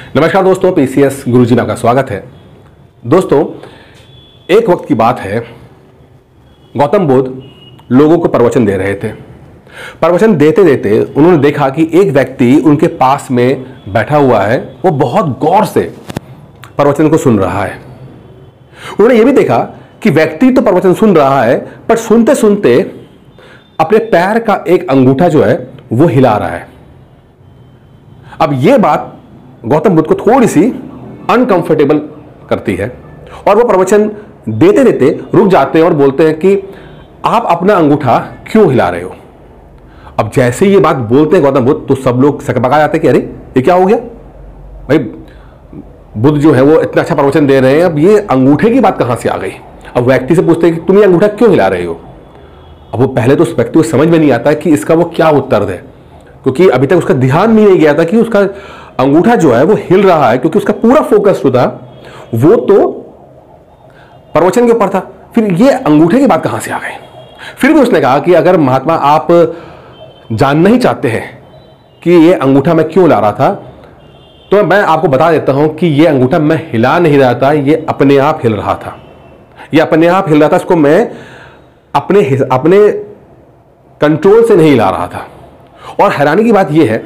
नमस्कार दोस्तों, पीसीएस गुरुजी में आपका स्वागत है। दोस्तों, एक वक्त की बात है, गौतम बुद्ध लोगों को प्रवचन दे रहे थे। प्रवचन देते देते उन्होंने देखा कि एक व्यक्ति उनके पास में बैठा हुआ है, वो बहुत गौर से प्रवचन को सुन रहा है। उन्होंने ये भी देखा कि व्यक्ति तो प्रवचन सुन रहा है, पर सुनते सुनते अपने पैर का एक अंगूठा जो है वो हिला रहा है। अब यह बात गौतम बुद्ध को थोड़ी सी अनकंफर्टेबल करती है और वो प्रवचन देते देते रुक जाते हैं और बोलते हैं कि आप अपना अंगूठा क्यों हिला रहे हो। अब जैसे ही ये बात बोलते हैं गौतम बुद्ध, तो सब लोग सकबका जाते हैं कि अरे ये क्या हो गया भाई, बुद्ध जो है वो इतना अच्छा प्रवचन दे रहे हैं, अब ये अंगूठे की बात कहां से आ गई। अब व्यक्ति से पूछते हैं कि तुम ये अंगूठा क्यों हिला रहे हो। अब वो पहले तो उस व्यक्ति को समझ में नहीं आता कि इसका वो क्या उत्तर दे, क्योंकि अभी तक उसका ध्यान नहीं गया था कि उसका अंगूठा जो है वो हिल रहा है, क्योंकि उसका पूरा फोकस जो था वो तो प्रवचन के ऊपर था। फिर ये अंगूठे की बात कहां से आ गई। फिर भी उसने कहा कि अगर महात्मा आप जानना ही चाहते हैं कि ये अंगूठा मैं क्यों ला रहा था, तो मैं आपको बता देता हूं कि ये अंगूठा मैं हिला नहीं रहा था, ये अपने आप हिल रहा था। ये अपने आप हिल रहा था, इसको मैं अपने कंट्रोल से नहीं हिला रहा था। और हैरानी की बात यह है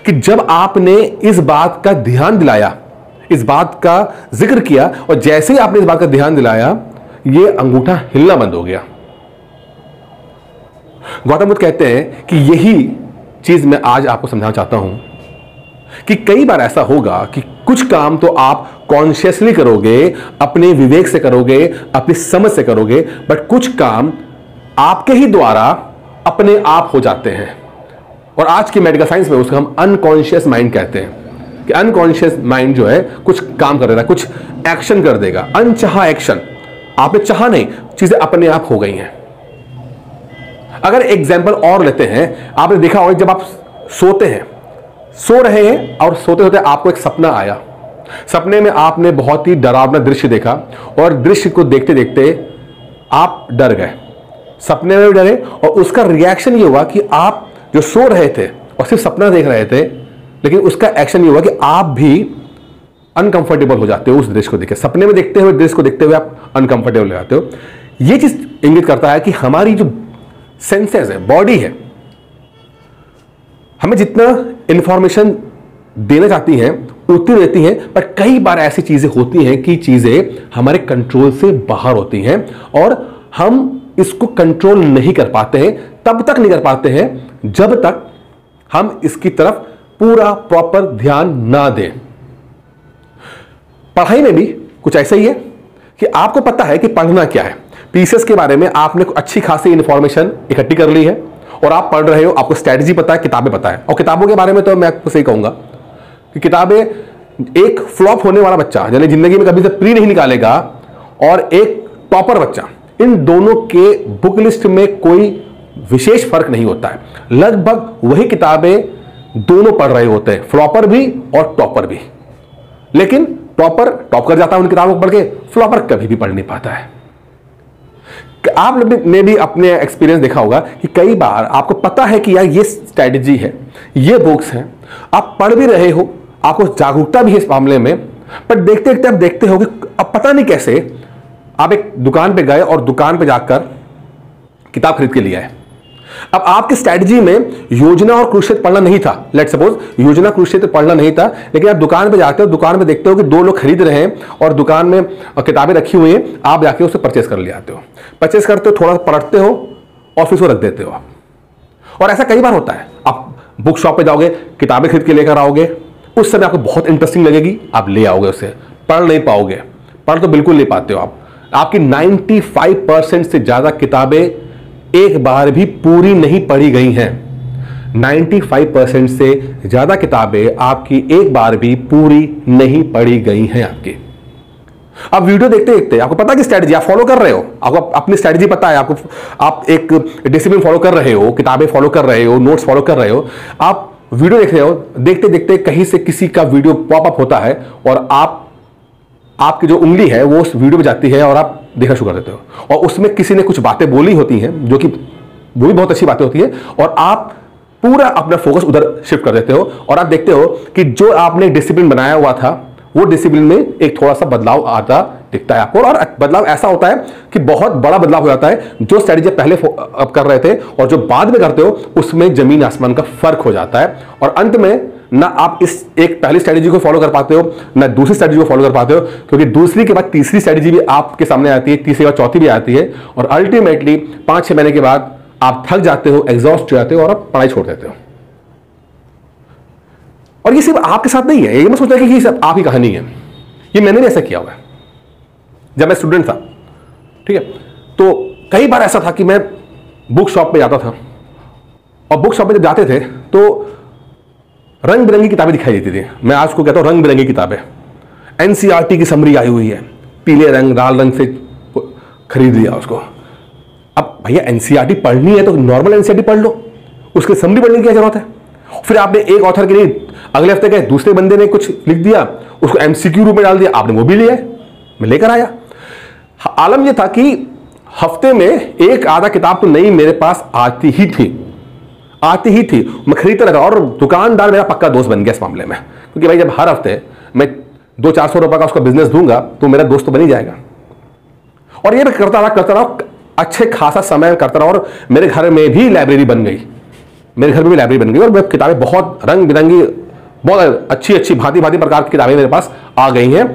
कि जब आपने इस बात का ध्यान दिलाया, इस बात का जिक्र किया, और जैसे ही आपने इस बात का ध्यान दिलाया, यह अंगूठा हिलना बंद हो गया। गौतम बुद्ध कहते हैं कि यही चीज मैं आज आपको समझाना चाहता हूं कि कई बार ऐसा होगा कि कुछ काम तो आप कॉन्शियसली करोगे, अपने विवेक से करोगे, अपनी समझ से करोगे, बट कुछ काम आपके ही द्वारा अपने आप हो जाते हैं। और आज की मेडिकल साइंस में उसको हम अनकॉन्शियस माइंड कहते हैं कि अनकॉन्शियस माइंड जो है कुछ काम कर देगा, कुछ एक्शन कर देगा, अनचाहा एक्शन। आपने चाहा नहीं, चीजें अपने आप हो गई हैं। अगर एग्जाम्पल और लेते हैं, आपने देखा होगा जब आप सोते हैं, सो रहे हैं और सोते सोते आपको एक सपना आया। सपने में आपने बहुत ही डरावना दृश्य देखा और दृश्य को देखते देखते आप डर गए, सपने में भी डरे, और उसका रिएक्शन ये हुआ कि आप जो सो रहे थे और सिर्फ सपना देख रहे थे, लेकिन उसका एक्शन ये हुआ कि आप भी अनकंफर्टेबल हो जाते हो उस दृश्य को देख के। सपने में देखते हुए दृश्य को देखते हुए आप अनकंफर्टेबल हो जाते हो। यह चीज इंगित करता है कि हमारी जो सेंसेस है, बॉडी है, हमें जितना इंफॉर्मेशन देना चाहती हैं उतनी देती हैं, पर कई बार ऐसी चीजें होती हैं कि चीजें हमारे कंट्रोल से बाहर होती हैं और हम इसको कंट्रोल नहीं कर पाते हैं। तब तक नहीं कर पाते हैं जब तक हम इसकी तरफ पूरा प्रॉपर ध्यान ना दें। पढ़ाई में भी कुछ ऐसा ही है कि आपको पता है कि पढ़ना क्या है। पीसीएस के बारे में आपने अच्छी खासी इंफॉर्मेशन इकट्ठी कर ली है और आप पढ़ रहे हो, आपको स्ट्रैटेजी पता है, किताबें पता है। और किताबों के बारे में तो मैं आपको सही कहूंगा कि किताबें, एक फ्लॉप होने वाला बच्चा यानी जिंदगी में कभी से प्री नहीं निकालेगा और एक टॉपर बच्चा, इन दोनों के बुक लिस्ट में कोई विशेष फर्क नहीं होता है। लगभग वही किताबें दोनों पढ़ रहे होते हैं, फ्लॉपर भी और टॉपर भी। लेकिन टॉपर टॉप कर जाता है उन किताबों को पढ़ के, फ्लॉपर कभी भी पढ़ नहीं पाता है। आप लोग ने भी अपने एक्सपीरियंस देखा होगा कि कई बार आपको पता है कि यार ये स्ट्रैटेजी है, ये बुक्स हैं, आप पढ़ भी रहे हो, आपको जागरूकता भी है इस मामले में, पर देखते देखते आप देखते हो कि अब पता नहीं कैसे आप एक दुकान पे गए और दुकान पे जाकर किताब खरीद के लिए आए। अब आपकी स्ट्रैटेजी में योजना और कुरुक्षेत्र पढ़ना नहीं था। लेट्स सपोज योजना कुरुक्षेत्र पढ़ना नहीं था, लेकिन आप दुकान पे जाते हो, दुकान में देखते हो कि दो लोग खरीद रहे हैं और दुकान में किताबें रखी हुई हैं, आप जाके उसे परचेस कर ले आते हो। परचेस करते हो, थोड़ा पढ़ते हो और फिर उसको रख देते हो आप। और ऐसा कई बार होता है, आप बुक शॉप पे जाओगे, किताबें खरीद के लेकर आओगे, उस समय आपको बहुत इंटरेस्टिंग लगेगी, आप ले आओगे उसे, पढ़ नहीं पाओगे, पढ़ तो बिल्कुल नहीं पाते हो आप। आपकी 95% से ज्यादा किताबें एक बार भी पूरी नहीं पढ़ी गई हैं। 95% से ज्यादा किताबें आपकी एक बार भी पूरी नहीं पढ़ी गई हैं आपकी। अब वीडियो देखते देखते आपको पता है कि स्ट्रैटेजी आप फॉलो कर रहे हो, आपको अपनी स्ट्रैटेजी पता है, आपको आप एक डिसिप्लिन फॉलो कर रहे हो, किताबें फॉलो कर रहे हो, नोट्स फॉलो कर रहे हो, आप वीडियो देख रहे हो, देखते देखते कहीं से किसी का वीडियो पॉपअप होता है और आपकी जो उंगली है वो उस वीडियो में जाती है और आप देखना शुरू कर देते हो, और उसमें किसी ने कुछ बातें बोली होती हैं जो कि वो भी बहुत अच्छी बातें होती है, और आप पूरा अपना फोकस उधर शिफ्ट कर देते हो और आप देखते हो कि जो आपने डिसिप्लिन बनाया हुआ था वो डिसिप्लिन में एक थोड़ा सा बदलाव आता दिखता है आपको। और बदलाव ऐसा होता है कि बहुत बड़ा बदलाव हो जाता है। जो स्ट्रेटेजी पहले अब कर रहे थे और जो बाद में करते हो उसमें जमीन आसमान का फर्क हो जाता है। और अंत में ना आप इस एक पहली स्ट्रेटेजी को फॉलो कर पाते हो ना दूसरी स्ट्रेटेजी को फॉलो कर पाते हो, क्योंकि दूसरी के बाद तीसरी स्ट्रेटेजी भी आपके सामने आती है, तीसरी के बाद चौथी भी आती है और अल्टीमेटली 5-6 महीने के बाद आप थक जाते हो, एग्जॉस्ट हो जाते हो और आप पढ़ाई छोड़ देते हो। और ये सिर्फ आपके साथ नहीं है, ये मत सोचना कि ये सब आपकी कहानी है, ये मैंने भी ऐसा किया हुआ है जब मैं स्टूडेंट था। ठीक है, तो कई बार ऐसा था कि मैं बुक शॉप पे जाता था और बुक शॉप पे जब जाते थे तो रंग बिरंगी किताबें दिखाई देती थी। मैं आज को कहता हूं रंग बिरंगी किताबें, एनसीईआरटी की समरी आई हुई है, पीले रंग लाल रंग से खरीद लिया उसको। अब भैया एनसीईआरटी पढ़नी है तो नॉर्मल एनसीईआरटी पढ़ लो, उसकी समरी पढ़ने की क्या जरूरत है। फिर आपने एक ऑथर के लिए अगले हफ्ते गए, दूसरे बंदे ने कुछ लिख दिया, उसको एमसीक्यू रूप में डाल दिया, आपने वो भी लिया, मैं लेकर आया। आलम यह था कि हफ्ते में एक आधा किताब तो नई मेरे पास आती ही थी, मैं खरीदता रहता। और दुकानदार मेरा पक्का दोस्त बन गया इस मामले में, क्योंकि भाई जब हर हफ्ते मैं 200-400 रुपए का उसका बिजनेस दूंगा तो मेरा दोस्त तो बन ही जाएगा। और ये मैं करता रहा अच्छे खासा समय करता रहा और मेरे घर में भी लाइब्रेरी बन गई, और मैं किताबें बहुत रंग बिरंगी, बहुत अच्छी भांति प्रकार की किताबें मेरे पास आ गई हैं,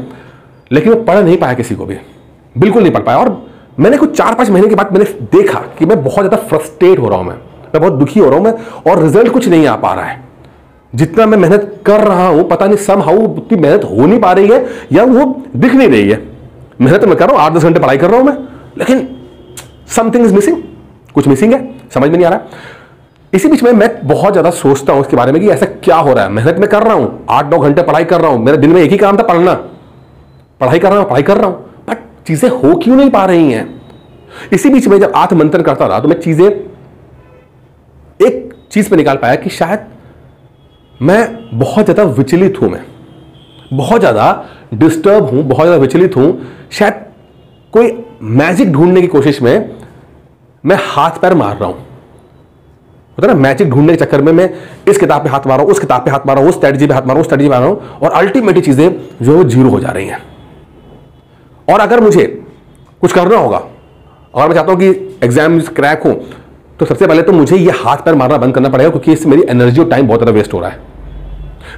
लेकिन मैं पढ़ नहीं पाया, किसी को भी बिल्कुल नहीं पढ़ पाया। और मैंने कुछ 4-5 महीने के बाद मैंने देखा कि मैं बहुत ज्यादा फ्रस्ट्रेट हो रहा हूं, मैं बहुत दुखी हो रहा हूं मैं, और रिजल्ट कुछ नहीं आ पा रहा है। जितना मैं मेहनत कर रहा हूं पता नहीं समहाउ उतनी मेहनत हो नहीं पा रही है या वो दिख नहीं रही है। मेहनत मैं कर रहा हूं, 8-10 घंटे पढ़ाई कर रहा हूं मैं, लेकिन समथिंग इज मिसिंग, कुछ मिसिंग है, समझ में नहीं आ रहा। इसी बीच में मैं बहुत ज्यादा सोचता हूं इसके बारे में कि ऐसा क्या हो रहा है। मेहनत में कर रहा हूं, 8-9 घंटे पढ़ाई कर रहा हूं, मेरे दिन में एक ही काम था, पढ़ना, पढ़ाई कर रहा हूं, बट चीजें हो क्यों नहीं पा रही हैं। इसी बीच में जब आत्ममंथन करता रहा तो मैं चीजें एक चीज पे निकाल पाया कि शायद मैं बहुत ज्यादा विचलित हूं, मैं बहुत ज्यादा डिस्टर्ब हूं, बहुत ज्यादा विचलित हूं। शायद कोई मैजिक ढूंढने की कोशिश में मैं हाथ पैर मार रहा हूं, होता है ना, मैजिक ढूंढने के चक्कर में मैं इस किताब पे हाथ मार रहा हूं, उस किताब पे हाथ मार रहा हूं, उस स्ट्रेटजी पे हाथ मार रहा हूं, उस स्ट्रेटजी पे मार रहा हूं, और अल्टीमेटली चीजें जो है जीरो हो जा रही हैं। और अगर मुझे कुछ करना होगा, अगर मैं चाहता हूं कि एग्जाम क्रैक हो, तो सबसे पहले तो मुझे ये हाथ पैर मारना बंद करना पड़ेगा, क्योंकि इससे मेरी एनर्जी और टाइम बहुत ज़्यादा वेस्ट हो रहा है।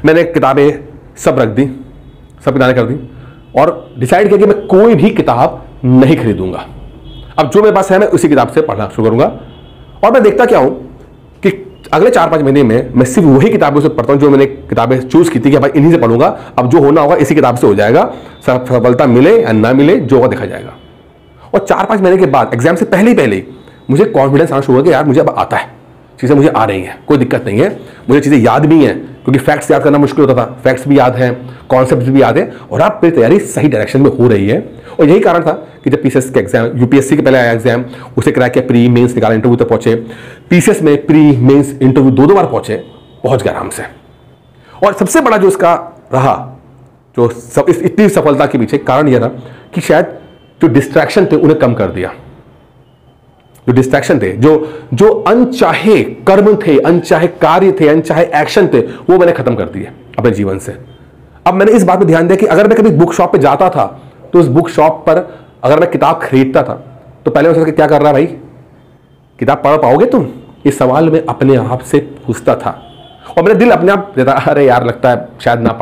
मैंने किताबें सब रख दी, सब किताबें कर दी और डिसाइड किया कि मैं कोई भी किताब नहीं खरीदूंगा। अब जो मेरे पास है मैं उसी किताब से पढ़ना शुरू करूंगा। और मैं देखता क्या हूं कि अगले 4-5 महीने में मैं सिर्फ वही किताबों से पढ़ता हूं जो मैंने किताबें चूज की थी कि भाई इन्हीं से पढ़ूंगा। अब जो होना होगा इसी किताब से हो जाएगा, सफलता मिले या ना मिले जो होगा देखा जाएगा। और 4-5 महीने के बाद एग्जाम से पहले मुझे कॉन्फिडेंस आना शुरू हुआ कि यार मुझे अब आता है, चीज़ें मुझे आ रही हैं, कोई दिक्कत नहीं है, मुझे चीज़ें याद भी हैं, क्योंकि फैक्ट्स याद करना मुश्किल होता था, फैक्ट्स भी याद हैं, कॉन्सेप्ट्स भी याद हैं, और अब मेरी तैयारी सही डायरेक्शन में हो रही है। और यही कारण था कि जब पीसीएस के एग्जाम, यूपीएससी के पहले आया एग्जाम, उसे क्रैक किया, प्री मेंस निकाला, इंटरव्यू तक पहुंचे, पीसीएस में प्री मेंस इंटरव्यू 2 बार पहुंच गया आराम से। और सबसे बड़ा जो इसका रहा, जो इतनी सफलता के पीछे कारण यह था कि शायद जो डिस्ट्रैक्शन थे उन्हें कम कर दिया। जो डिस्ट्रैक्शन थे, जो अनचाहे कर्म थे, अनचाहे कार्य थे, अनचाहे एक्शन थे, वो मैंने खत्म कर दिए अपने जीवन से। अब मैंने इस बात पे ध्यान दिया कि अगर मैं कभी बुक शॉप पे जाता था तो उस बुक शॉप पर अगर मैं किताब खरीदता था तो पहले मैं सोचता क्या कर रहा है भाई, किताब पढ़ पाओगे तुम, इस सवाल में अपने आप से पूछता था। और मेरा दिल अपने आप देता, अरे यार लगता है शायद ना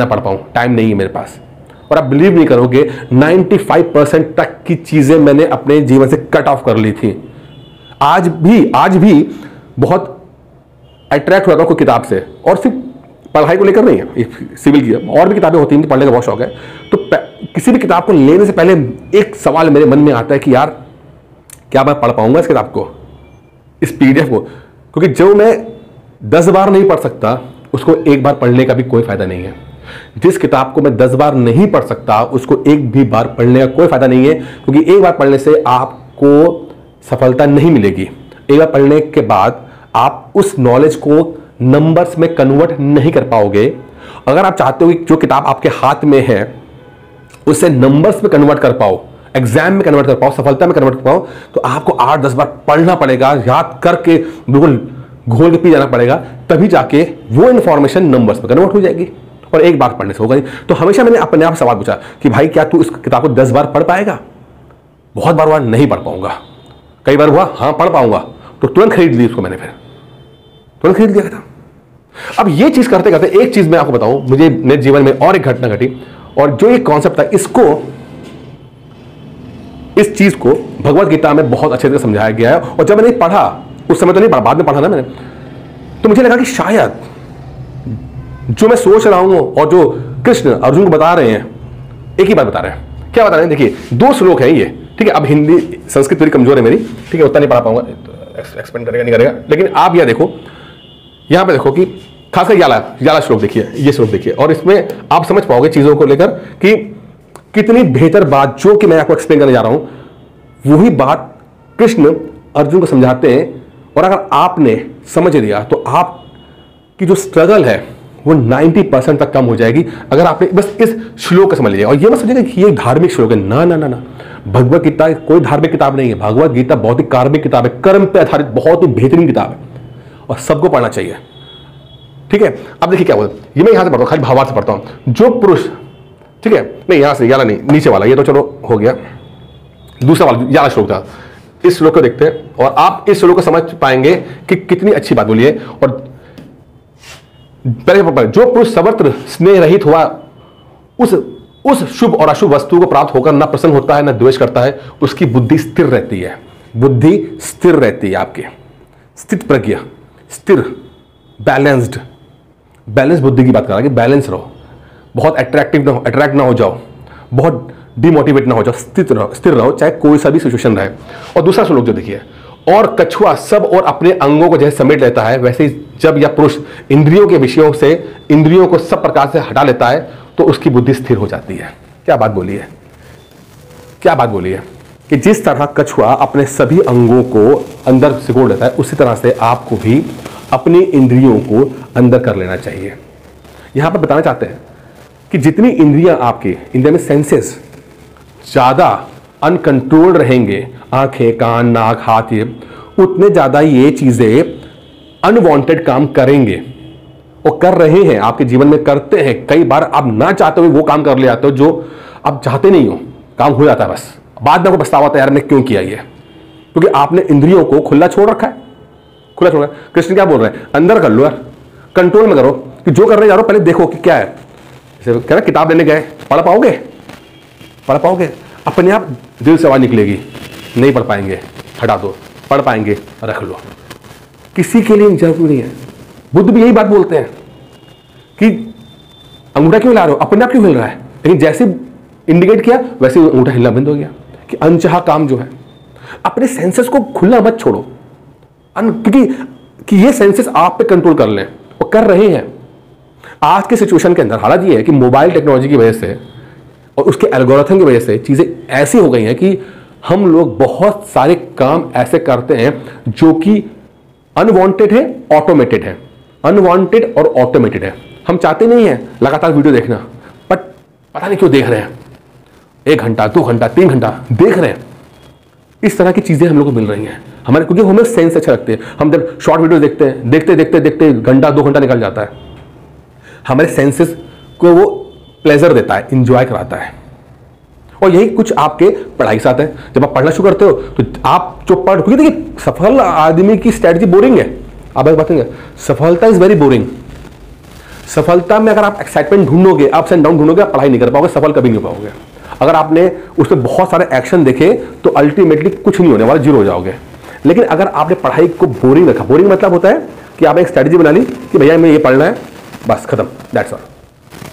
पढ़ पाऊं, टाइम नहीं है मेरे पास। और आप बिलीव नहीं करोगे 95% तक की चीजें मैंने अपने जीवन से कट ऑफ कर ली थी। आज भी बहुत अट्रैक्ट होता हूं कोई किताब से, और सिर्फ पढ़ाई को लेकर नहीं है, सिविल की और भी किताबें होती हैं, पढ़ने का बहुत शौक है। तो किसी भी किताब को लेने से पहले एक सवाल मेरे मन में आता है कि यार क्या मैं पढ़ पाऊंगा इस किताब को, इस पीडीएफ को, क्योंकि जो मैं 10 बार नहीं पढ़ सकता उसको एक बार पढ़ने का भी कोई फायदा नहीं है। जिस किताब को मैं 10 बार नहीं पढ़ सकता उसको एक भी बार पढ़ने का कोई फायदा नहीं है, क्योंकि एक बार पढ़ने से आपको सफलता नहीं मिलेगी। एक बार पढ़ने के बाद आप उस नॉलेज को नंबर्स में कन्वर्ट नहीं कर पाओगे। अगर आप चाहते हो कि जो किताब आपके हाथ में है उसे नंबर्स में कन्वर्ट कर पाओ, एग्जाम में कन्वर्ट कर पाओ, सफलता में कन्वर्ट कर पाओ, तो आपको 8-10 बार पढ़ना पड़ेगा, याद करके बिल्कुल घोल के पी जाना पड़ेगा, तभी जाके वो इंफॉर्मेशन नंबर्स में कन्वर्ट हो जाएगी, और एक बार पढ़ने से होगा नहीं। तो हमेशा मैंने अपने आप सवाल पूछा कि भाई क्या तू इस किताब को 10 बार पढ़ पाएगा? बहुत बार हुआ नहीं पढ़ पाऊंगा, कई बार हुआ हाँ पढ़ पाऊंगा, तो तुरंत खरीद ली उसको मैंने, फिर तुरंत खरीद लिया था। अब ये चीज करते करते एक चीज मैं आपको बताऊं, मुझे मेरे जीवन में और एक घटना घटी, और जो एक कॉन्सेप्ट था, इस चीज को भगवत गीता में बहुत अच्छे से समझाया गया है। और जब मैंने पढ़ा, उस समय तो नहीं पढ़ा, बाद में पढ़ा ना मैंने, तो मुझे लगा कि शायद जो मैं सोच रहा हूं और जो कृष्ण अर्जुन को बता रहे हैं, एक ही बात बता रहे हैं। क्या बता रहे हैं? देखिए 2 श्लोक है ये, ठीक है। अब हिंदी संस्कृत थोड़ी कमजोर है मेरी, ठीक है, उतना नहीं पढ़ा पाऊंगा, एक्सपेंड करेगा नहीं करेगा, लेकिन आप यह देखो, यहां पे देखो कि खासकर याला श्लोक देखिए, ये श्लोक देखिए, और इसमें आप समझ पाओगे चीजों को लेकर कि कितनी बेहतर बात जो कि मैं आपको एक्सप्लेन करने जा रहा हूं, वही बात कृष्ण अर्जुन को समझाते हैं। और अगर आपने समझ लिया तो आपकी जो स्ट्रगल है वो 90% तक कम हो जाएगी, अगर आपने बस इस श्लोक को समझ लिया। और ये मत समझिएगा कि ये एक धार्मिक श्लोक है, ना ना ना ना, भगवत गीता कोई धार्मिक किताब नहीं है। भगवत गीता बहुत ही कार्मिक किताब है, कर्म पे आधारित बहुत ही बेहतरीन किताब है, और सबको पढ़ना चाहिए, ठीक है। अब देखिए क्या बोलते, ये मैं यहां से पढ़ता हूं, खाली भावार्थ से पढ़ता हूं। जो पुरुष, ठीक है, नहीं यहां से, याला नहीं, नीचे वाला, ये तो चलो हो गया, दूसरा वाला याला श्लोक था। इस श्लोक को देखते हैं और आप इस श्लोक को समझ पाएंगे कि कितनी अच्छी बात बोली है। और पहले जो पुरुष सर्वत्र स्नेह रहित हुआ, उस शुभ और अशुभ वस्तु को प्राप्त होकर न प्रसन्न होता है न द्वेष करता है, उसकी बुद्धि स्थिर रहती है। बुद्धि स्थिर रहती है आपकी, स्थित प्रज्ञा, स्थिर, बैलेंस्ड, बैलेंस बुद्धि की बात कर रहा है कि बैलेंस रहो, बहुत अट्रैक्ट ना हो जाओ, बहुत डिमोटिवेट ना हो जाओ, स्थिर रहो, चाहे कोई सा भी सिचुएशन रहे। और दूसरा श्लोक जो देखिए, और कछुआ सब और अपने अंगों को जैसे समेट लेता है, वैसे ही जब यह पुरुष इंद्रियों के विषयों से इंद्रियों को सब प्रकार से हटा लेता है, तो उसकी बुद्धि स्थिर हो जाती है। क्या बात बोली है, क्या बात बोली है कि जिस तरह कछुआ अपने सभी अंगों को अंदर सिकोड़ लेता है, उसी तरह से आपको भी अपनी इंद्रियों को अंदर कर लेना चाहिए। यहां पर बताना चाहते हैं कि जितनी इंद्रियां आपकी, इंद्रिया में सेंसेस ज्यादा अनकंट्रोल्ड रहेंगे, आंखें, कान, नाक, हाथ, ये उतने ज्यादा ये चीजें अनवांटेड काम करेंगे और कर रहे हैं, आपके जीवन में करते हैं। कई बार आप ना चाहते हुए वो काम कर ले आते हो जो आप चाहते नहीं हो, काम हो जाता है, बस बाद में आपको पछतावा होता है यार मैं क्यों किया ये, क्योंकि आपने इंद्रियों को खुला छोड़ रखा है, खुला छोड़ रखा है। कृष्ण क्या बोल रहे हैं, अंदर कर लो यार, कंट्रोल में करो, कि जो करने जा रहे हो पहले देखो कि क्या है। जैसे कह रहा किताब लेने गए, पढ़ पाओगे, पढ़ पाओगे, अपने आप दिल से आवाज निकलेगी, नहीं पढ़ पाएंगे, हटा दो, पढ़ पाएंगे, रख लो, किसी के लिए जरूरी नहीं है। बुद्ध भी यही बात बोलते हैं कि अंगूठा क्यों हिला रहे हो, अपने आप क्यों हिल रहा है, लेकिन जैसे इंडिकेट किया वैसे अंगूठा हिलना बंद हो गया। कि अनचाहा काम जो है, अपने सेंसेस को खुला मत छोड़ो, क्योंकि ये सेंसेस आप पे कंट्रोल कर लें, और कर रहे हैं। आज के सिचुएशन के अंदर हालात ये है कि मोबाइल टेक्नोलॉजी की वजह से और उसके एल्गोरिथम की वजह से चीजें ऐसी हो गई हैं कि हम लोग बहुत सारे काम ऐसे करते हैं जो कि अनवांटेड है, ऑटोमेटेड है, अनवांटेड और ऑटोमेटेड है। हम चाहते नहीं है लगातार वीडियो देखना, बट पता नहीं क्यों देख रहे हैं, 1 घंटा 2 घंटा 3 घंटा देख रहे हैं। इस तरह की चीजें हम लोग को मिल रही हैं हमारे, क्योंकि हमें सेंस अच्छा लगते हैं। हम जब शॉर्ट वीडियो देखते हैं, देखते देखते देखते घंटा 2 घंटा निकल जाता है, हमारे सेंसेस को वो प्लेजर देता है, इंजॉय कराता है। और यही कुछ आपके पढ़ाई के साथ है। जब आप पढ़ना शुरू करते हो तो आप जो पढ़, क्योंकि देखिए सफल आदमी की स्ट्रेटजी बोरिंग है, आप बताएंगे सफलता इज वेरी बोरिंग। सफलता में अगर आप एक्साइटमेंट ढूंढोगे, अप्स एंड डाउन ढूंढोगे, आप पढ़ाई नहीं कर पाओगे, सफल कभी नहीं हो पाओगे। अगर आपने उसमें बहुत सारे एक्शन देखे तो अल्टीमेटली कुछ नहीं होने वाला, जीरो हो जाओगे। लेकिन अगर आपने पढ़ाई को बोरिंग रखा, बोरिंग मतलब होता है कि आपने एक स्ट्रेटजी बना ली कि भैया मैं ये पढ़ना है, बस खत्म, दैट्स ऑल।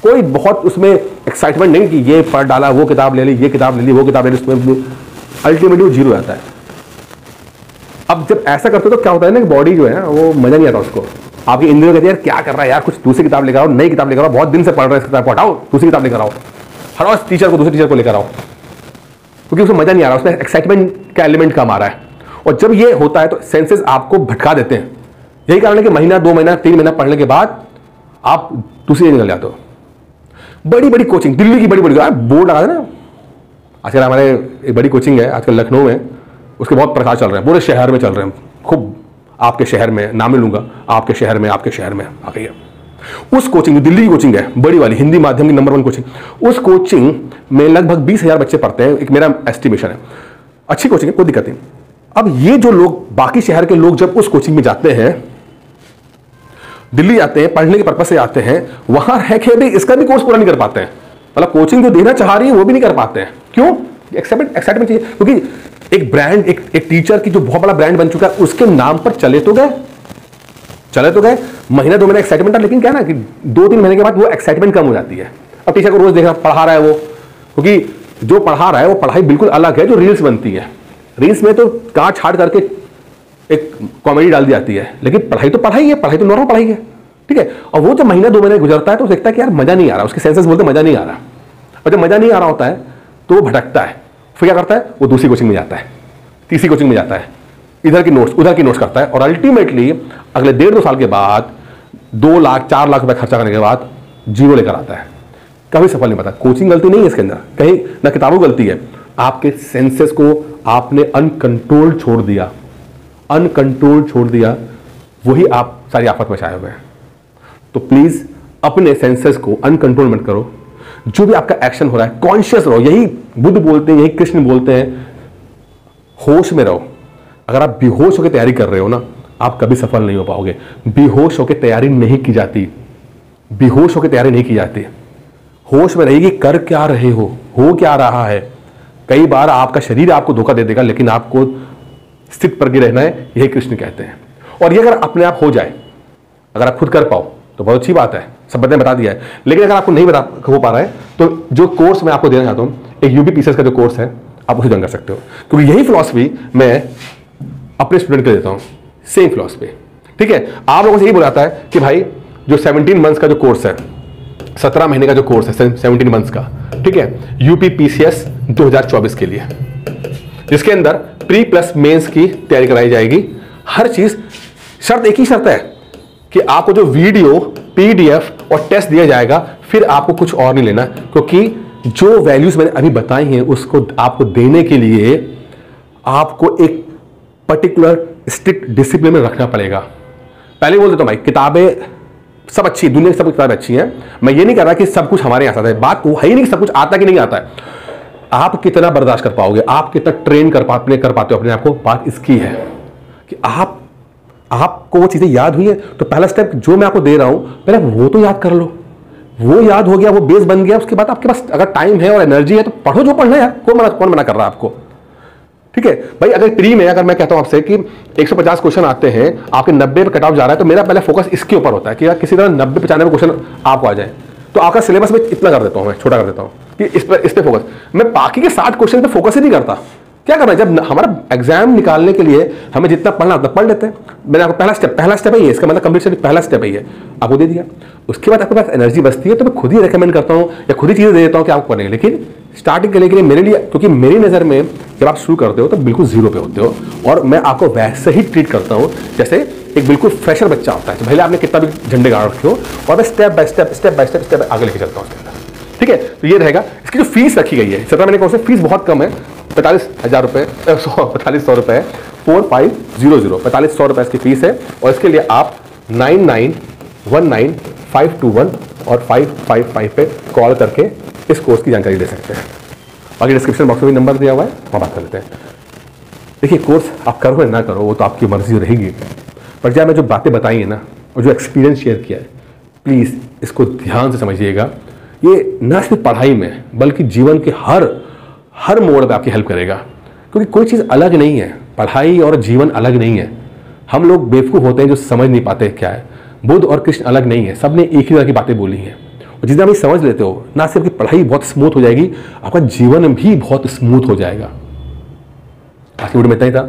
कोई बहुत उसमें एक्साइटमेंट नहीं कि ये पढ़ डाला, वो किताब ले ली, ये किताब ले ली, वो किताब ले ली, उसमें अल्टीमेटली वो जीरो आता है। अब जब ऐसा करते हो तो क्या होता है ना, बॉडी जो है ना वो मजा नहीं आता उसको। आपकी इंद्रियों कहती है यार क्या कर रहा है यार, कुछ दूसरी किताब लेकर आओ, नई किताब लेकर आओ, बहुत दिन से पढ़ रहे हैं इस किताब को, हटाओ दूसरी किताब लेकर आओ, हर रोज टीचर को दूसरे टीचर को लेकर आओ, क्योंकि उसमें मजा नहीं आ रहा, उसमें एक्साइटमेंट का एलिमेंट कम आ रहा है। और जब ये होता है तो सेंसेस आपको भटका देते हैं। यही कारण है कि महीना 2 महीना 3 महीना पढ़ने के बाद आप दूसरी निकल जाते हो। बड़ी बड़ी कोचिंग, दिल्ली की बड़ी बड़ी बोर्ड लगा ना, आजकल हमारे एक बड़ी कोचिंग है आजकल लखनऊ में, उसके बहुत प्रचार चल रहे हैं, पूरे शहर में चल रहे हैं, खूब आपके शहर में, नाम नहीं लूंगा, आपके शहर में आ गई है। उस कोचिंग, दिल्ली की कोचिंग है बड़ी वाली, हिंदी माध्यम की नंबर 1 कोचिंग, उस कोचिंग में लगभग 20,000 बच्चे पढ़ते हैं, एक मेरा एस्टिमेशन है। अच्छी कोचिंग है, कोई दिक्कत नहीं। अब ये जो लोग, बाकी शहर के लोग जब उस कोचिंग में जाते हैं, दिल्ली जाते हैं, पढ़ने के पर्पज से आते हैं, वहां रह के भी इसका भी कोर्स पूरा नहीं कर पाते हैं। मतलब कोचिंग जो देना चाह रही है वो भी नहीं कर पाते हैं। क्यों? एक्साइटमेंट चाहिए, क्योंकि एक ब्रांड, एक टीचर की जो बहुत बड़ा ब्रांड बन चुका है, उसके नाम पर चले तो गए, महीना 2 महीना एक्साइटमेंट था, लेकिन क्या ना कि 2-3 महीने के बाद वो एक्साइटमेंट कम हो जाती है। अब टीचर को रोज देखना, पढ़ा रहा है वो, क्योंकि जो पढ़ा रहा है वो पढ़ाई बिल्कुल अलग है जो रील्स बनती है। रील्स में तो काट छाट करके एक कॉमेडी डाल दी जाती है, लेकिन पढ़ाई तो पढ़ाई है, पढ़ाई तो नॉर्मल पढ़ाई है, ठीक है। और वो जब महीना 2 महीने गुजरता है तो देखता है कि यार मजा नहीं आ रहा, उसके सेंसेस बोलते मजा नहीं आ रहा, और जब मजा नहीं आ रहा होता है तो वो भटकता है। फिर क्या करता है? वो दूसरी कोचिंग में जाता है, तीसरी कोचिंग में जाता है, इधर की नोट्स उधर की नोट्स करता है, और अल्टीमेटली अगले 1.5-2 साल के बाद 2 लाख 4 लाख रुपए खर्चा करने के बाद जीरो लेकर आता है। कभी सफल नहीं पता। कोचिंग गलती नहीं है इसके अंदर, कहीं ना किताबों गलती है, आपके सेंसेस को आपने अनकंट्रोल्ड छोड़ दिया, वही आप सारी आफत में छाए हुए हैं। तो प्लीज अपने सेंसेस को अनकंट्रोल मत करो। जो भी आपका एक्शन हो रहा है कॉन्शियस रहो। यही बुद्ध बोलते हैं, यही कृष्ण बोलते हैं, होश में रहो। अगर आप बेहोश होकर तैयारी कर रहे हो ना, आप कभी सफल नहीं हो पाओगे। बेहोश होकर तैयारी नहीं की जाती, होश में रहिए, कर क्या रहे हो क्या रहा है। कई बार आपका शरीर आपको धोखा दे देगा, लेकिन आपको स्थित पर रहना है, यही कृष्ण कहते हैं। और ये अगर अपने आप हो जाए, अगर आप खुद कर पाओ तो बहुत अच्छी बात है, सब बंदे बता दिया है। लेकिन अगर आपको नहीं हो पा रहा है तो जो कोर्स मैं आपको देना चाहता हूं, एक यूपीपीसीएस का जो कोर्स है, आप उसे ज्वाइन कर सकते हो, क्योंकि यही फिलॉसफी मैं अपने स्टूडेंट को देता हूं, सेम फिलॉसफी, ठीक है। आप लोगों से यही बुलाता है कि भाई जो 17 मंथ्स का जो कोर्स है, 17 महीने का जो कोर्स है 17 मंथ्स का, ठीक है, यूपीपीसीएस 2024 के लिए, जिसके अंदर प्री प्लस मेंस की तैयारी कराई जाएगी। हर चीज, शर्त एक ही शर्त है कि आपको जो वीडियो, पीडीएफ और टेस्ट दिया जाएगा, फिर आपको कुछ और नहीं लेना, क्योंकि जो वैल्यूज मैंने अभी बताई हैं उसको आपको देने के लिए आपको एक पर्टिकुलर स्ट्रिक्ट डिसिप्लिन में रखना पड़ेगा। पहले बोल देता हूं भाई, किताबें सब अच्छी, दुनिया की सब किताबें अच्छी हैं, मैं ये नहीं कह रहा कि सब कुछ हमारे यहाँ आता है, बात वो है ही नहीं कि सब कुछ आता कि नहीं आता है। आप कितना बर्दाश्त कर पाओगे, आप कितना ट्रेन कर पाते हो अपने आप को, बात इसकी है कि आपको वो चीजें याद हुई है। तो पहला स्टेप जो मैं आपको दे रहा हूं, पहले वो तो याद कर लो, वो याद हो गया, वो बेस बन गया, उसके बाद आपके पास अगर टाइम है और एनर्जी है तो पढ़ो जो पढ़ना है यार, कौन मना कर रहा है आपको, ठीक है भाई। अगर प्री में अगर मैं कहता हूं आपसे कि 150 क्वेश्चन आते हैं, आपके 90 पे कट ऑफ जा रहा है, तो मेरा पहले फोकस इसके ऊपर होता है कि यार किसी तरह 90-95 क्वेश्चन आपको आ जाए। तो आपका सिलेबस में इतना कर देता हूं, मैं छोटा कर देता हूं कि इस पे फोकस, मैं बाकी के 60 क्वेश्चन पे फोकस ही नहीं करता। क्या करना है, जब हमारा एग्जाम निकालने के लिए हमें जितना पढ़ना उतना पढ़ लेते हैं। मैंने आपको पहला स्टेप है ये, इसका मतलब कंप्लीट पहला स्टेप है ये, आपको दे दिया। उसके बाद आपके पास एनर्जी बचती है तो मैं खुद ही रेकमेंड करता हूं या खुद ही चीजें दे देता हूं कि आपको पढ़ेंगे। लेकिन स्टार्टिंग करने के लिए मेरे लिए, क्योंकि मेरी नजर में जब आप शुरू करते हो तो बिल्कुल जीरो पे होते हो, और मैं आपको वैसे ही ट्रीट करता हूं जैसे एक बिल्कुल फ्रेशर बच्चा होता है। तो भले आपने कितना भी झंडे गाड़ रखे हो, और मैं स्टेप बाय स्टेप आगे लेके चलता हूं उसके अंदर, ठीक है। तो ये रहेगा। इसकी जो फीस रखी गई है 17 महीने कोर्स में, फीस बहुत कम है, 45,000 रुपए, 4500 रुपए, 4500 4500 रुपए इसकी फीस है। और इसके लिए आप 9919521521 और 555 पे कॉल करके इस कोर्स की जानकारी ले सकते हैं। बाकी डिस्क्रिप्शन बॉक्स में भी नंबर दिया हुआ है, वहाँ बात कर लेते हैं। देखिए, कोर्स आप करो या ना करो वो तो आपकी मर्जी रहेगी, पर जब मैं जो बातें बताई है ना, और जो एक्सपीरियंस शेयर किया है, प्लीज़ इसको ध्यान से समझिएगा। ये न सिर्फ पढ़ाई में बल्कि जीवन के हर मोड़ पे आपकी हेल्प करेगा, क्योंकि कोई चीज़ अलग नहीं है, पढ़ाई और जीवन अलग नहीं है। हम लोग बेवकूफ़ होते हैं जो समझ नहीं पाते क्या है। बुद्ध और कृष्ण अलग नहीं है, सब ने एक ही तरह की बातें बोली हैं। और जितना आप समझ लेते हो, ना सिर्फ आपकी पढ़ाई बहुत स्मूथ हो जाएगी, आपका जीवन भी बहुत स्मूथ हो जाएगा। आज की वीडियो में इतना ही था।